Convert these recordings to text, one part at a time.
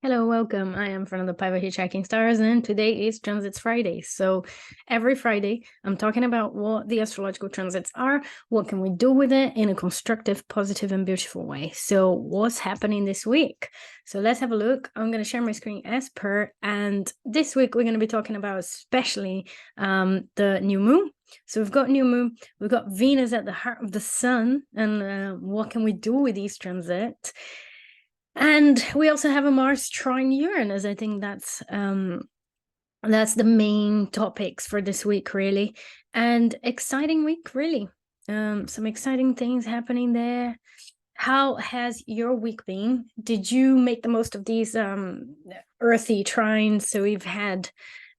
Hello, welcome. I am Fernanda Paiva here checking stars, and today is Transits Friday. So every Friday, I'm talking about what the astrological transits are, what can we do with it in a constructive, positive, and beautiful way. So what's happening this week? So let's have a look. I'm going to share my screen as per, and this week we're going to be talking about especially the new moon. So we've got new moon, we've got Venus at the heart of the sun, and what can we do with these transits? And we also have a Mars trine Uranus. I think that's the main topics for this week, really. And exciting week, really. Some exciting things happening there. How has your week been? Did you make the most of these earthy trines? So we've had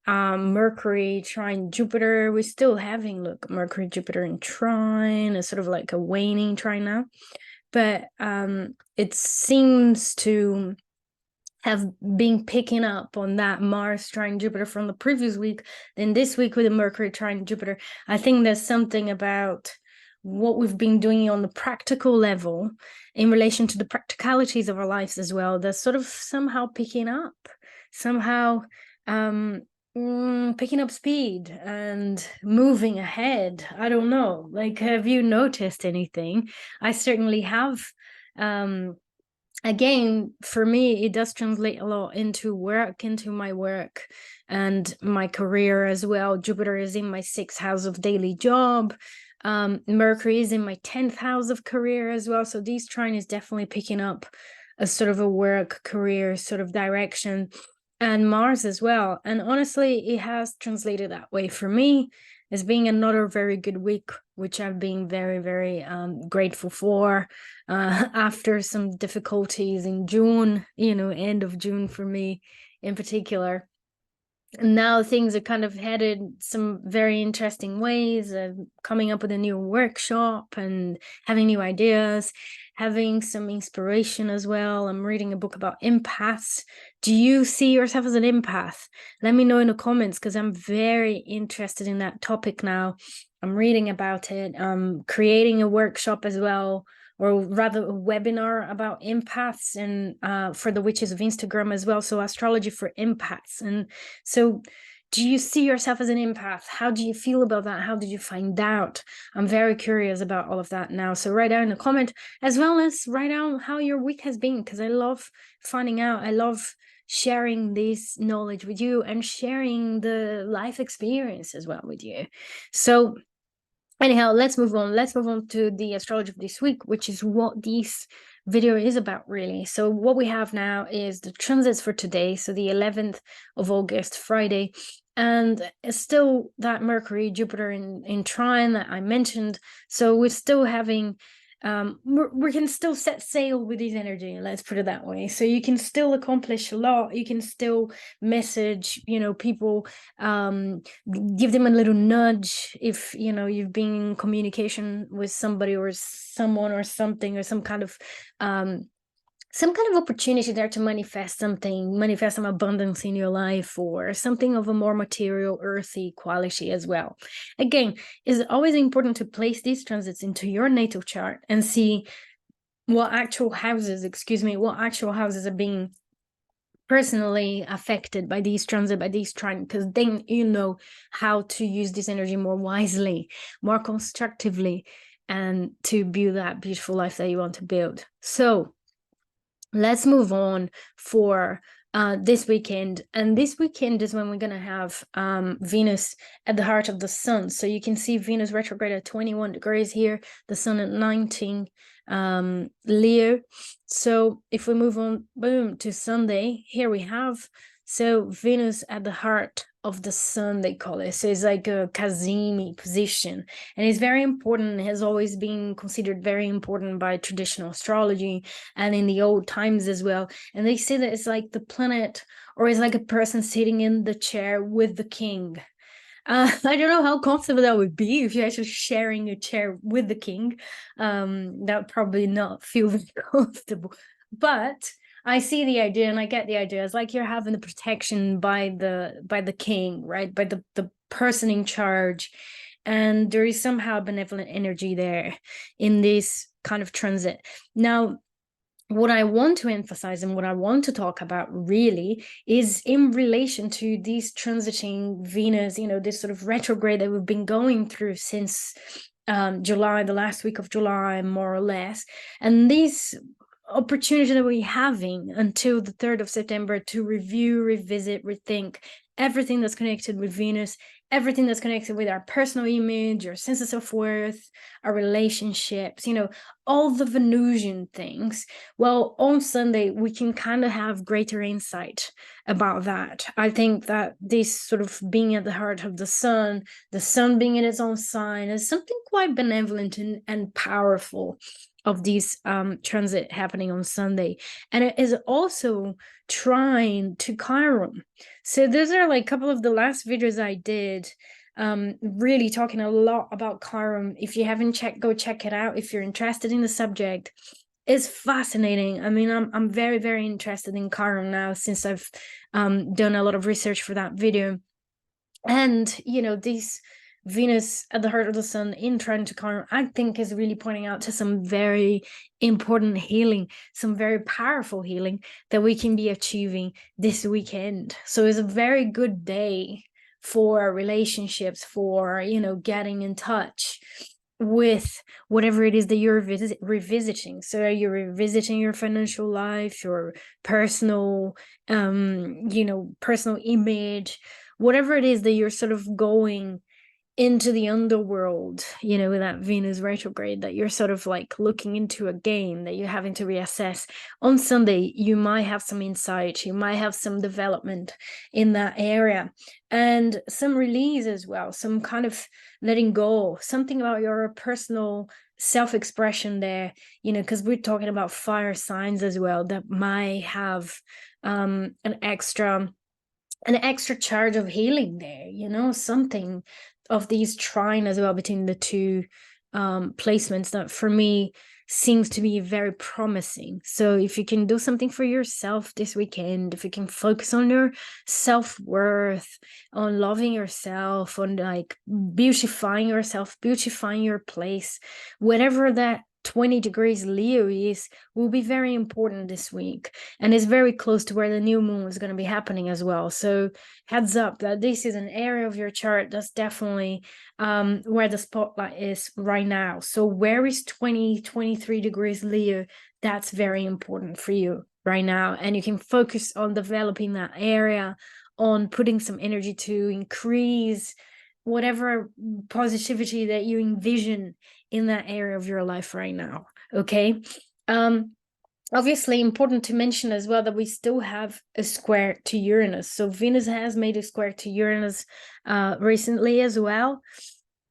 Mercury trine Jupiter. We're still having, look, Mercury, Jupiter in trine. It's sort of like a waning trine now. But it seems to have been picking up on that Mars trine Jupiter from the previous week. Then this week with the Mercury trine Jupiter, I think there's something about what we've been doing on the practical level in relation to the practicalities of our lives as well. That's sort of somehow picking up, somehow picking up speed and moving ahead. I don't know, like, have you noticed anything? I certainly have. Again, for me, it does translate a lot into my work and my career as well. Jupiter is in my 6th house of daily job. Mercury is in my 10th house of career as well. So these trine is definitely picking up a sort of a work career sort of direction, and Mars as well. And honestly, it has translated that way for me as being another very good week, which I've been very, very grateful for after some difficulties in June, end of June for me in particular. And now things are kind of headed some very interesting ways, coming up with a new workshop and having new ideas, having some inspiration as well. I'm reading a book about empaths. Do you see yourself as an empath? Let me know in the comments, because I'm very interested in that topic now. I'm reading about it. I'm creating a workshop as well, or rather a webinar about empaths, and for the witches of Instagram as well. So astrology for empaths. And so do you see yourself as an empath? How do you feel about that? How did you find out? I'm very curious about all of that now. So write down in a comment, as well as write down how your week has been, because I love finding out. I love sharing this knowledge with you and sharing the life experience as well with you. So anyhow, let's move on to the astrology of this week, which is what this video is about, really. So what we have now is the transits for today, so the 11th of August, Friday, and it's still that Mercury Jupiter in trine that I mentioned. So we're still having we can still set sail with this energy, let's put it that way. So you can still accomplish a lot. You can still message, people, give them a little nudge if you've been in communication with somebody or someone or something, or some kind of opportunity there to manifest some abundance in your life, or something of a more material, earthy quality as well. Again, it's always important to place these transits into your natal chart and see what actual houses are being personally affected by these transits, by these trine, because then you know how to use this energy more wisely, more constructively, and to build that beautiful life that you want to build. So let's move on for this weekend. And this weekend is when we're going to have Venus at the heart of the sun. So you can see Venus retrograde at 21 degrees here, the sun at 19 Leo. So if we move on, boom, to Sunday, here we have, so Venus at the heart of the sun, they call it. So it's like a Kazemi position, and it's very important. It has always been considered very important by traditional astrology and in the old times as well. And they say that it's like the planet, or it's like a person sitting in the chair with the king. I don't know how comfortable that would be if you're actually sharing a chair with the king. That would probably not feel very comfortable, but I see the idea and I get the idea. It's like you're having the protection by the king, right? By the person in charge. And there is somehow benevolent energy there in this kind of transit. Now, what I want to emphasize and what I want to talk about really is in relation to these transiting Venus, this sort of retrograde that we've been going through since July, the last week of July, more or less. And these opportunity that we're having until the 3rd of September to review, revisit, rethink everything that's connected with Venus, everything that's connected with our personal image, our sense of self-worth, our relationships, all the Venusian things. Well, on Sunday, we can kind of have greater insight about that. I think that this sort of being at the heart of the sun being in its own sign, is something quite benevolent and powerful of these transit happening on Sunday. And it is also trine to Chiron. So those are like a couple of the last videos I did, really talking a lot about Chiron. If you haven't checked, go check it out if you're interested in the subject. It's fascinating. I mean, I'm very, very interested in Chiron now, since I've done a lot of research for that video. And this Venus at the heart of the sun in trine to Chiron, I think, is really pointing out to some very important healing, some very powerful healing that we can be achieving this weekend. So it's a very good day for relationships, for getting in touch with whatever it is that you're revisiting. So are you revisiting your financial life, your personal personal image, whatever it is that you're sort of going into the underworld, with that Venus retrograde, that you're sort of like looking into again, that you're having to reassess. On Sunday, you might have some insight, you might have some development in that area, and some release as well, some kind of letting go, something about your personal self-expression there, because we're talking about fire signs as well that might have an extra charge of healing there, something of these trine as well between the two placements that for me seems to be very promising. So if you can do something for yourself this weekend, if you can focus on your self-worth, on loving yourself, on like beautifying yourself, beautifying your place, whatever that 20 degrees Leo will be very important this week, and it's very close to where the new moon is going to be happening as well. So heads up that this is an area of your chart that's definitely where the spotlight is right now. So where is 23 degrees Leo? That's very important for you right now, and you can focus on developing that area, on putting some energy to increase whatever positivity that you envision in that area of your life right now. Okay. Obviously important to mention as well that we still have a square to Uranus. So Venus has made a square to Uranus recently as well.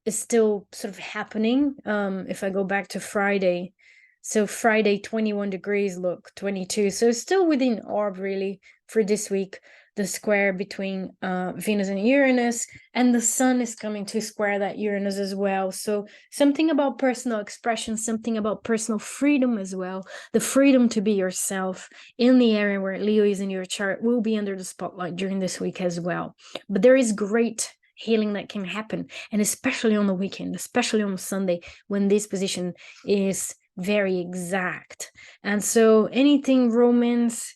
It's still sort of happening. If I go back to Friday, so Friday 21 degrees, look, 22, so it's still within orb really for this week, the square between Venus and Uranus, and the sun is coming to square that Uranus as well. So something about personal expression, something about personal freedom as well, the freedom to be yourself in the area where Leo is in your chart will be under the spotlight during this week as well. But there is great healing that can happen, and especially on the weekend, especially on Sunday, when this position is very exact. And so anything romance,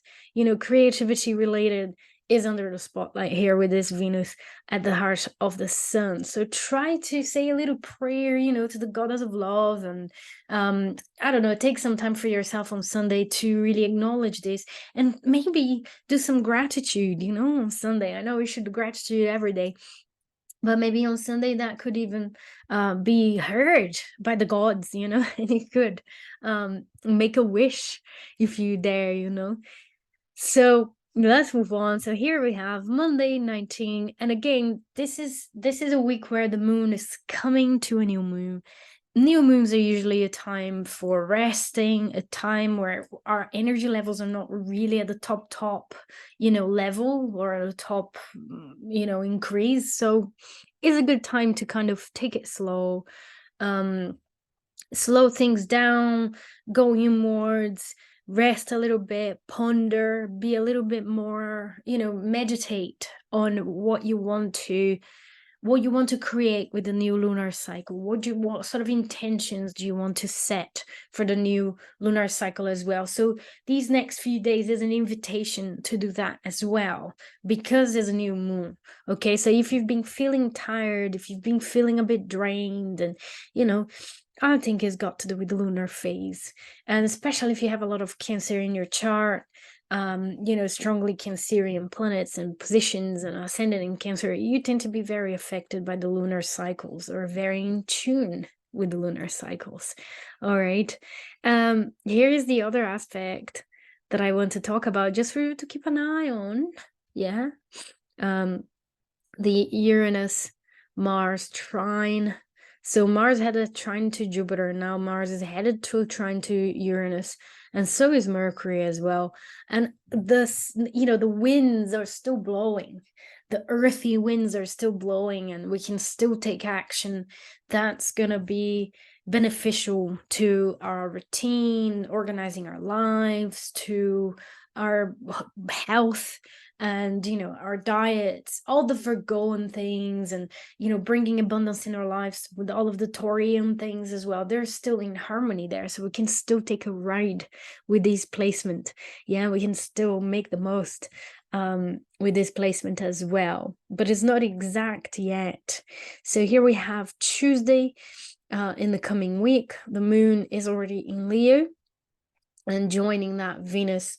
creativity related is under the spotlight here with this Venus at the heart of the sun. So try to say a little prayer, to the goddess of love, and I don't know, take some time for yourself on Sunday to really acknowledge this, and maybe do some gratitude, on Sunday. I know we should do gratitude every day, but maybe on Sunday that could even be heard by the gods, and you could make a wish if you dare. So let's move on. So here we have Monday 19, and again, this is a week where the moon is coming to a new moon. New moons are usually a time for resting, a time where our energy levels are not really at the top level, or at the top increase. So it's a good time to kind of take it slow, slow things down, go inwards, rest a little bit, ponder, be a little bit more, meditate on what you want to what you want to create with the new lunar cycle. What sort of intentions do you want to set for the new lunar cycle as well? So these next few days is an invitation to do that as well, because there's a new moon. Okay, so if you've been feeling tired, if you've been feeling a bit drained, and I think it's got to do with the lunar phase. And especially if you have a lot of Cancer in your chart, strongly Cancerian planets and positions and ascendant in Cancer, you tend to be very affected by the lunar cycles, or very in tune with the lunar cycles. All right. Here is the other aspect that I want to talk about, just for you to keep an eye on. Yeah. The Uranus Mars trine. So Mars had a trine to Jupiter. Now Mars is headed to a trine to Uranus, and so is Mercury as well. And the winds are still blowing. The earthy winds are still blowing, and we can still take action that's going to be beneficial to our routine, organizing our lives, to our health, and our diets, all the Virgoan things, and bringing abundance in our lives with all of the Taurian things as well. They're still in harmony there, so we can still take a ride with this placement. Yeah, we can still make the most with this placement as well, but it's not exact yet. So here we have Tuesday in the coming week. The moon is already in Leo and joining that Venus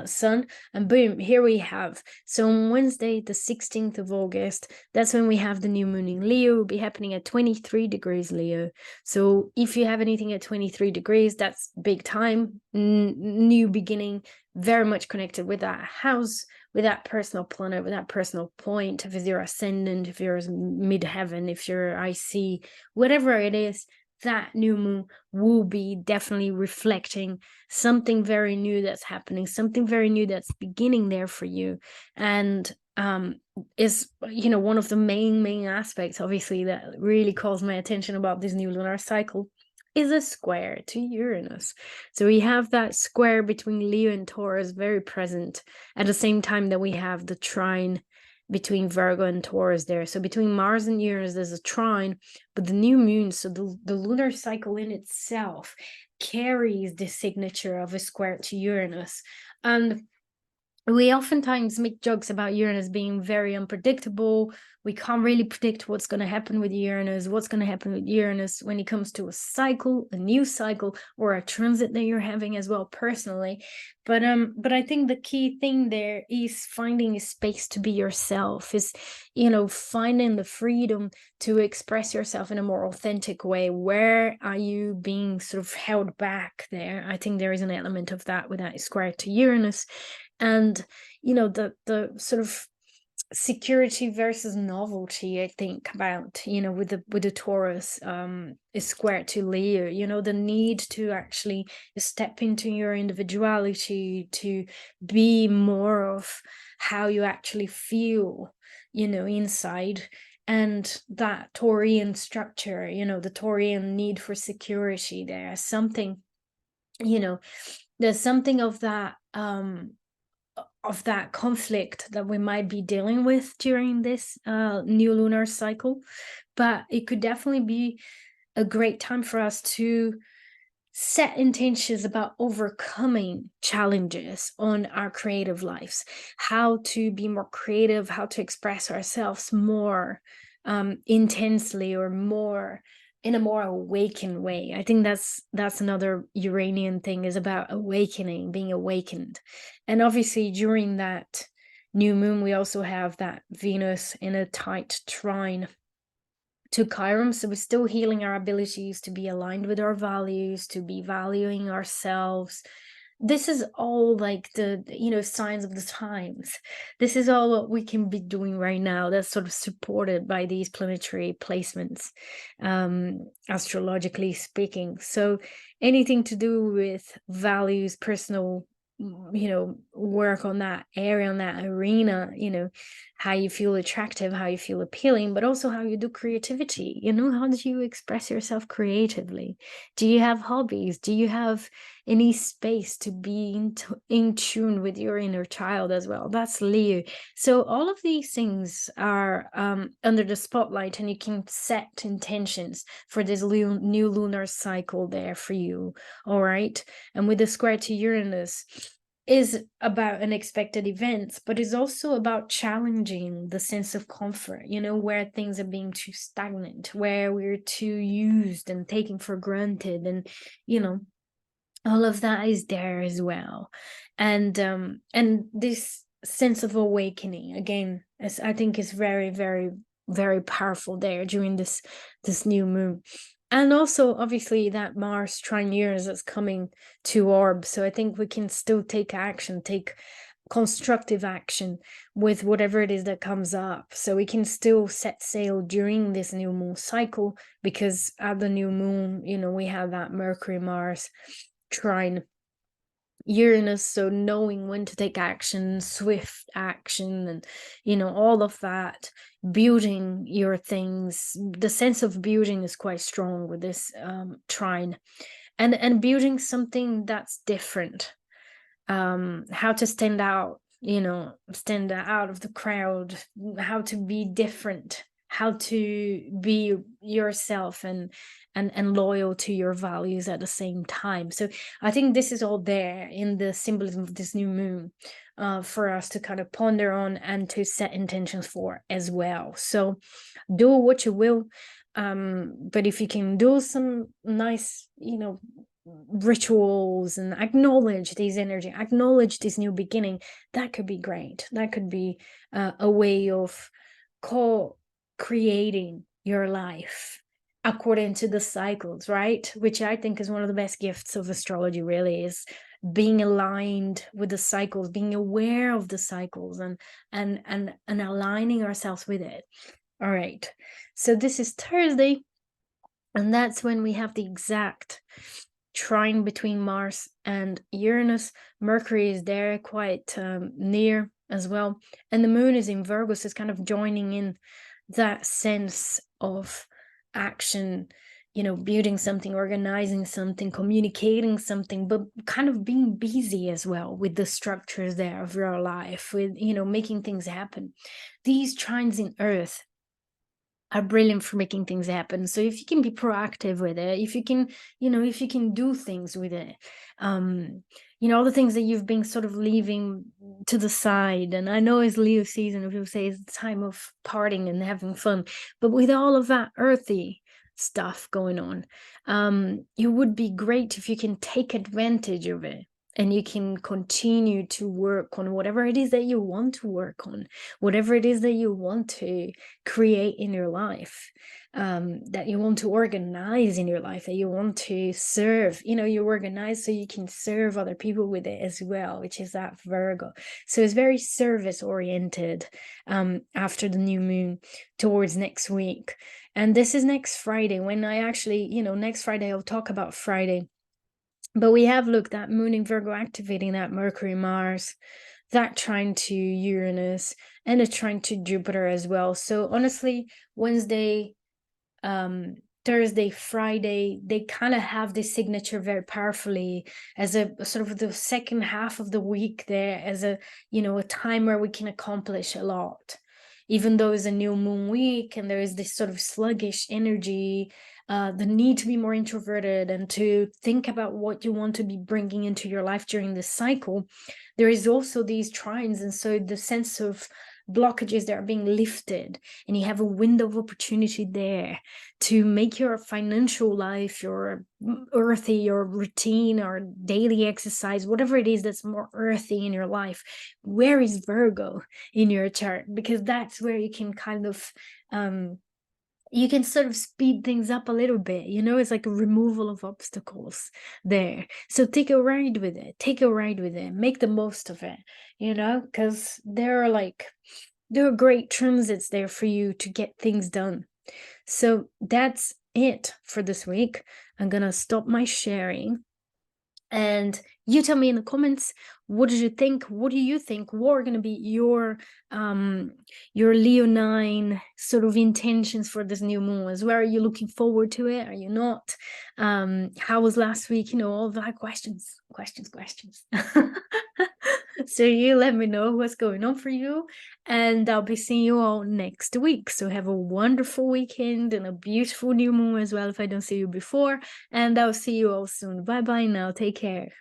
sun, and boom, here we have. So on Wednesday, the 16th of August, that's when we have the new moon in Leo. Will be happening at 23 degrees Leo. So if you have anything at 23 degrees, that's big time, new beginning, very much connected with that house, with that personal planet, with that personal point. If it's your ascendant, if you're midheaven, if you're IC, whatever it is, that new moon will be definitely reflecting something very new that's happening, something very new that's beginning there for you. And is one of the main aspects, obviously, that really calls my attention about this new lunar cycle is a square to Uranus. So we have that square between Leo and Taurus very present, at the same time that we have the trine between Virgo and Taurus there. So between Mars and Uranus, there's a trine, but the new moon, so the lunar cycle in itself carries the signature of a square to Uranus. And we oftentimes make jokes about Uranus being very unpredictable. We can't really predict what's going to happen with Uranus, when it comes to a cycle, a new cycle, or a transit that you're having as well personally. But I think the key thing there is finding a space to be yourself, is finding the freedom to express yourself in a more authentic way. Where are you being sort of held back there? I think there is an element of that with that square to Uranus. And the sort of security versus novelty, I think, about with the Taurus is square to Leo, the need to actually step into your individuality, to be more of how you actually feel inside. And that Taurian structure, the Taurian need for security, there's something of that conflict that we might be dealing with during this new lunar cycle. But it could definitely be a great time for us to set intentions about overcoming challenges on our creative lives, how to be more creative, how to express ourselves more intensely, or more in a more awakened way. I think that's another Uranian thing, is about awakening, being awakened. And obviously during that new moon, we also have that Venus in a tight trine to Chiron. So we're still healing our abilities to be aligned with our values, to be valuing ourselves. This is all like the signs of the times. This is all what we can be doing right now, that's sort of supported by these planetary placements, astrologically speaking. So anything to do with values, personal work on that area, on that arena, how you feel attractive, how you feel appealing, but also how you do creativity. How do you express yourself creatively? Do you have hobbies? Do you have any space to be in tune with your inner child as well. That's Leo. So all of these things are under the spotlight, and you can set intentions for this new lunar cycle there for you. All right. And with the square to Uranus, is about unexpected events, but is also about challenging the sense of comfort, where things are being too stagnant, where we're too used and taken for granted, and all of that is there as well. And this sense of awakening, again, I think is very, very, very powerful there during this new moon. And also, obviously, that Mars trine Uranus is coming to orb. So I think we can still take action, take constructive action with whatever it is that comes up. So we can still set sail during this new moon cycle, because at the new moon, we have that Mercury Mars trine Uranus. So knowing when to take action, swift action, and all of that, building your things. The sense of building is quite strong with this trine, and building something that's different. How to stand out, stand out of the crowd, how to be different, how to be yourself, and loyal to your values at the same time. So I think this is all there in the symbolism of this new moon, for us to kind of ponder on and to set intentions for as well. So do what you will, but if you can do some nice, rituals and acknowledge these energy, acknowledge this new beginning, that could be great. That could be a way of co-creating your life according to the cycles, right? Which I think is one of the best gifts of astrology, really, is being aligned with the cycles, being aware of the cycles, and aligning ourselves with it. All right, so this is Thursday, and that's when we have the exact trine between Mars and Uranus. Mercury is there, quite near as well, and the moon is in Virgo, so it's kind of joining in that sense of action, building something, organizing something, communicating something, but kind of being busy as well with the structures there of your life, with making things happen. These trines in Earth are brilliant for making things happen. So if you can be proactive with it, if you can do things with it, all the things that you've been sort of leaving to the side. And I know it's Leo season, people say it's the time of partying and having fun, but with all of that earthy stuff going on, it would be great if you can take advantage of it, and you can continue to work on whatever it is that you want to work on, whatever it is that you want to create in your life, that you want to organize in your life, that you want to serve. You organize so you can serve other people with it as well, which is that Virgo. So it's very service oriented after the new moon towards next week. And this is next Friday, when I actually, next Friday I'll talk about Friday. But we have looked at moon in Virgo activating that Mercury Mars, that trine to Uranus, and a trine to Jupiter as well. So honestly, Wednesday, Thursday, Friday, they kind of have this signature very powerfully as a sort of the second half of the week there, as a time where we can accomplish a lot. Even though it's a new moon week and there is this sort of sluggish energy, the need to be more introverted and to think about what you want to be bringing into your life during this cycle, there is also these trines. And so the sense of blockages that are being lifted, and you have a window of opportunity there to make your financial life, your earthy, your routine or daily exercise, whatever it is that's more earthy in your life. Where is Virgo in your chart? Because that's where you can kind of you can sort of speed things up a little bit, it's like a removal of obstacles there. So take a ride with it, make the most of it, because there are great transits there for you to get things done. So that's it for this week. I'm gonna stop my sharing, and You tell me in the comments, what did you think? What do you think? What are going to be your Leonine sort of intentions for this new moon? As well, are you looking forward to it? Are you not? How was last week? You know, all that questions. So you let me know what's going on for you, and I'll be seeing you all next week. So have a wonderful weekend and a beautiful new moon as well if I don't see you before, and I'll see you all soon. Bye bye now. Take care.